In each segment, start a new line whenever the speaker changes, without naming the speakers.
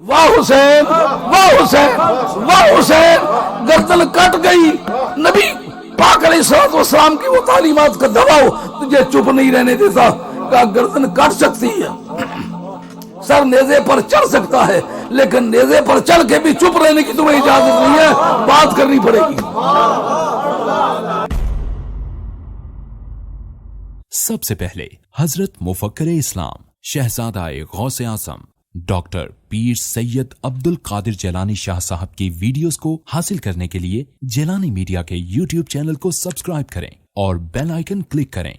واہ حسین واہ حسین واہ حسین، گردن کٹ گئی، نبی پاک علیہ الصلوۃ والسلام کی وہ تعلیمات کا دباؤ تجھے چپ نہیں رہنے دیتا، کہ گردن کٹ سکتی ہے، سر نیزے پر چڑھ سکتا ہے، لیکن نیزے پر چڑھ کے بھی چپ رہنے کی تمہیں اجازت نہیں ہے، بات کرنی پڑے گی۔
سب سے پہلے حضرت مفکر اسلام شہزادہ غوث اعظم ڈاکٹر پیر سید عبد القادر جیلانی شاہ صاحب کی ویڈیوز کو حاصل کرنے کے لیے جیلانی میڈیا کے یوٹیوب چینل کو سبسکرائب کریں اور بیل آئیکن کلک کریں۔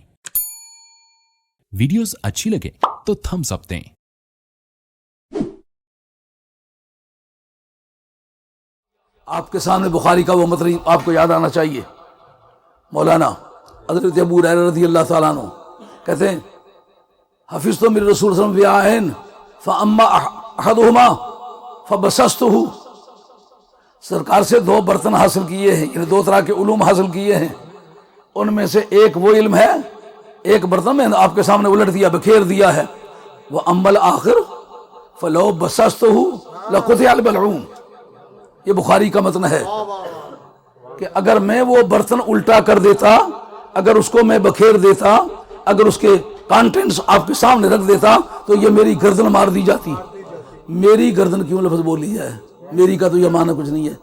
ویڈیوز اچھی لگے تو تھمز اپ دیں۔
آپ کے سامنے بخاری کا وہ متن آپ کو یاد آنا چاہیے۔ مولانا حضرت ابو ہریرہ رضی اللہ تعالیٰ عنہ کہتے ہیں حفظت من رسول صلی اللہ علیہ وسلم وعاء فاما احدهما فبسسته، سرکار سے دو برتن حاصل کیے ہیں، یعنی دو طرح کے علوم حاصل کیے ہیں، ان میں سے ایک وہ علم ہے، ایک برتن میں آپ کے سامنے الٹ دیا، بکھیر دیا ہے، وہ امل آخر فلو بسسته لقطع البلعوم، یہ بخاری کا متن ہے کہ اگر میں وہ برتن الٹا کر دیتا، اگر اس کو میں بکھیر دیتا، اگر اس کے کانٹینٹس آپ کے سامنے رکھ دیتا تو یہ میری گردن مار دی جاتی۔ میری گردن کیوں لفظ بول لیا ہے؟ میری کا تو یہ معنی کچھ نہیں ہے۔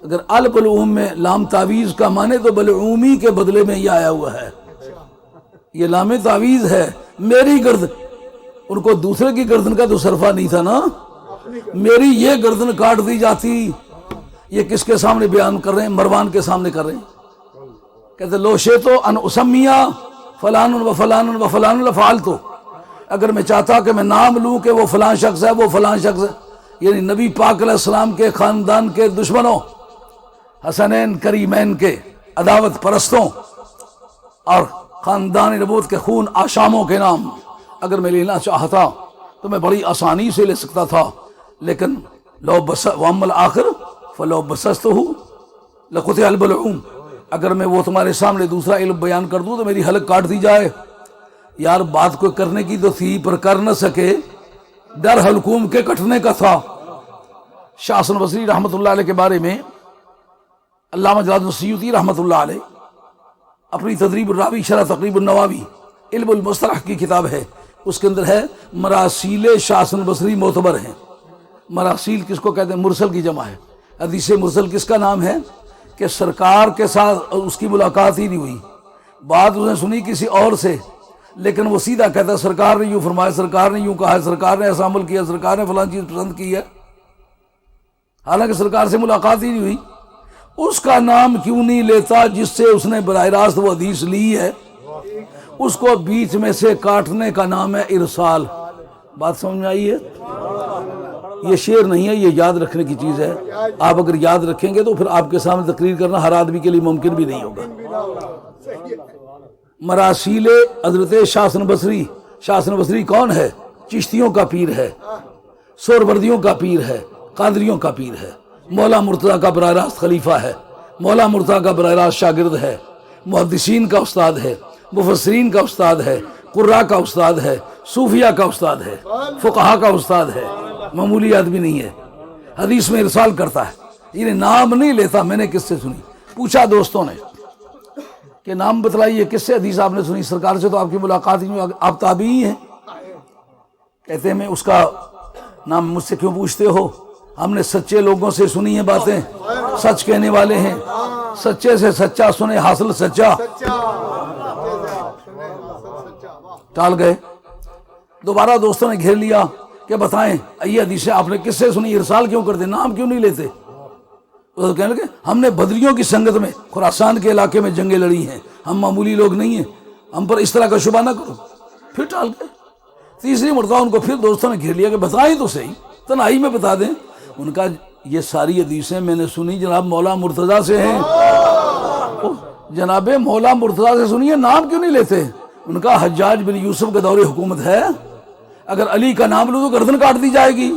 اگر البلعوم میں لام تعویز کا معنی تو بلعومی کے بدلے میں یہ آیا ہوا ہے، یہ لام تعویز ہے، میری گردن، ان کو دوسرے کی گردن کا تو صرفہ نہیں تھا نا، میری یہ گردن کاٹ دی جاتی۔ یہ کس کے سامنے بیان کر رہے ہیں؟ مروان کے سامنے کر رہے ہیں۔ کہتے لو شئتو ان اسمیہ فلان و فلان و فلان لفعلتو، اگر میں چاہتا کہ میں نام لوں کہ وہ فلان شخص ہے، وہ فلان شخص ہے، یعنی نبی پاک علیہ السلام کے خاندان کے دشمنوں، حسنین کریمین کے عداوت پرستوں اور خاندان نبوت کے خون آشاموں کے نام اگر میں لینا چاہتا تو میں بڑی آسانی سے لے سکتا تھا، لیکن لو بس وامل آخر فلو بسستہ لقطع البلعوم، اگر میں وہ تمہارے سامنے دوسرا علم بیان کر دوں تو میری حلق کاٹ دی جائے۔ یار بات کوئی کرنے کی تو تھی پر کر نہ سکے، ڈر حلقوم کے کٹنے کا تھا۔ شاہ حسن بصری رحمۃ اللہ علیہ کے بارے میں علامہ جلال الدین السیوطی رحمۃ اللہ علیہ اپنی تدریب الراوی شرح تقریب النواوی علم المصطلح کی کتاب ہے، اس کے اندر ہے مراسیل شاہ حسن بصری معتبر ہیں۔ مراسیل کس کو کہتے ہیں؟ مرسل کی جمع ہے۔ حدیث مرسل کس کا نام ہے؟ کہ سرکار کے ساتھ اس کی ملاقات ہی نہیں ہوئی، بات اس نے سنی کسی اور سے، لیکن وہ سیدھا کہتا ہے سرکار نے یوں فرمایا، سرکار نے یوں کہا ہے، سرکار نے ایسا عمل کیا، سرکار نے فلان چیز پسند کی ہے، حالانکہ سرکار سے ملاقات ہی نہیں ہوئی۔ اس کا نام کیوں نہیں لیتا جس سے اس نے براہ راست وہ حدیث لی ہے؟ اس کو بیچ میں سے کاٹنے کا نام ہے ارسال۔ بات سمجھ میں آئی ہے؟ یہ شعر نہیں ہے، یہ یاد رکھنے کی چیز ہے۔ آپ اگر یاد رکھیں گے تو پھر آپ کے سامنے تقریر کرنا ہر آدمی کے لیے ممکن بھی نہیں ہوگا۔ مراسیل حضرت شاہ حسن بصری، شاہ حسن بصری کون ہے؟ چشتیوں کا پیر ہے، سہروردیوں کا پیر ہے، قادریوں کا پیر ہے، مولا مرتضیٰ کا براہ راست خلیفہ ہے، مولا مرتضیٰ کا براہ راست شاگرد ہے، محدثین کا استاد ہے، مفسرین کا استاد ہے، قراء کا استاد ہے، صوفیہ کا استاد ہے، فقہا کا استاد ہے، معمولی آدمی نہیں ہے۔ حدیث میں ارسال کرتا ہے، یہ نام نہیں لیتا۔ میں نے کس سے سنی؟ پوچھا دوستوں نے کہ نام بتلائیے کس سے حدیث آپ نے سنی؟ سرکار سے تو آپ کی ملاقات ہی نہیں، آپ تابعی ہیں۔ کہتے ہیں میں اس کا نام مجھ سے کیوں پوچھتے ہو؟ ہم نے سچے لوگوں سے سنی ہیں باتیں، سچ کہنے والے ہیں، سچے سے سچا سنے حاصل سچا۔ ٹال گئے، دوبارہ دوستوں نے گھیر لیا کہ بتائیں یہ حدیث آپ نے کس سے سنی؟ ارسال کیوں کرتے؟ نام کیوں نہیں لیتے؟ وہ کہنے لگے ہم نے بدریوں کی سنگت میں خراسان کے علاقے میں جنگیں لڑی ہیں، ہم معمولی لوگ نہیں ہیں، ہم پر اس طرح کا شبہ نہ کرو۔ پھر ٹال گئے۔ تیسری مرتبہ ان کو پھر دوستوں نے گھیر لیا کہ بتائیں تو صحیح، تنہائی میں بتا دیں۔ ان کا یہ ساری حدیثیں میں نے سنی جناب مولا مرتضیٰ سے ہیں۔ جناب مولا مرتضیٰ سے سنی ہے، نام کیوں نہیں لیتے؟ ان کا حجاج بن یوسف کا دور حکومت ہے، اگر علی کا نام لوں تو گردن کاٹ دی جائے گی۔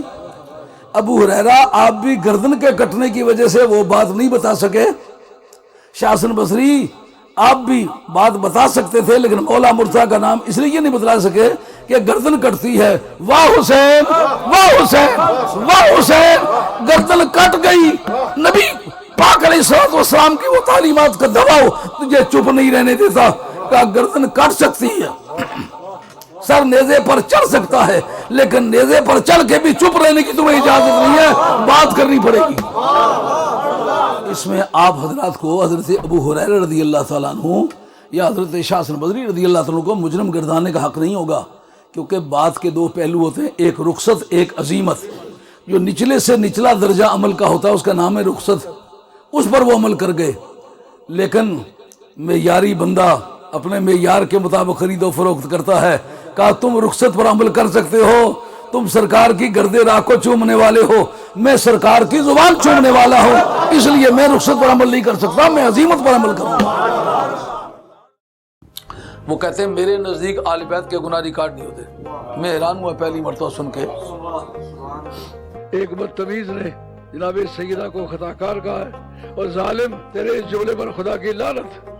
ابو ہریرہ آپ بھی گردن کے کٹنے کی وجہ سے وہ بات نہیں بتا سکے۔ شاہ حسن بصری آپ بھی بات بتا سکتے تھے، لیکن مولا مرتضیٰ کا نام اس لیے نہیں بتلا سکے کہ گردن کٹتی ہے، واہ حسین واہ حسین واہ حسین، گردن کٹ گئی، نبی پاک علیہ السلام کی وہ تعلیمات کا دباؤ تجھے چپ نہیں رہنے دیتا، کہ گردن کٹ سکتی ہے، سر نیزے پر چڑھ سکتا ہے، لیکن نیزے پر چڑھ کے بھی چپ رہنے کی تمہیں اجازت نہیں ہے، بات کرنی پڑے گی۔ اس میں آپ حضرات کو حضرت ابو ہریرہ رضی اللہ تعالیٰ عنہ یا حضرت شاہ حسن بصری رضی اللہ تعالیٰ عنہ کو مجرم گردانے کا حق نہیں ہوگا، کیونکہ بات کے دو پہلو ہوتے ہیں، ایک رخصت ایک عزیمت۔ جو نچلے سے نچلا درجہ عمل کا ہوتا ہے اس کا نام ہے رخصت، اس پر وہ عمل کر گئے، لیکن معیاری بندہ اپنے معیار کے مطابق خرید و فروخت کرتا ہے، کہا تم رخصت پر عمل کر سکتے ہو، تم سرکار کی گردے راہ کو چومنے والے ہو، میں سرکار کی زبان چومنے والا ہوں، اس لیے میں رخصت پر عمل نہیں کر سکتا، میں عزیمت پر عمل کروں گا۔ وہ کہتے ہیں میرے نزدیک آل بیت کے گناہ ریکارڈ نہیں ہوتے۔ میں حیران ہوا پہلی مرتبہ سن کے، ایک بدتمیز نے جناب سیدہ کو خطا کار کہا ہے، اور ظالم تیرے اس جملے پر خدا کی لعنت۔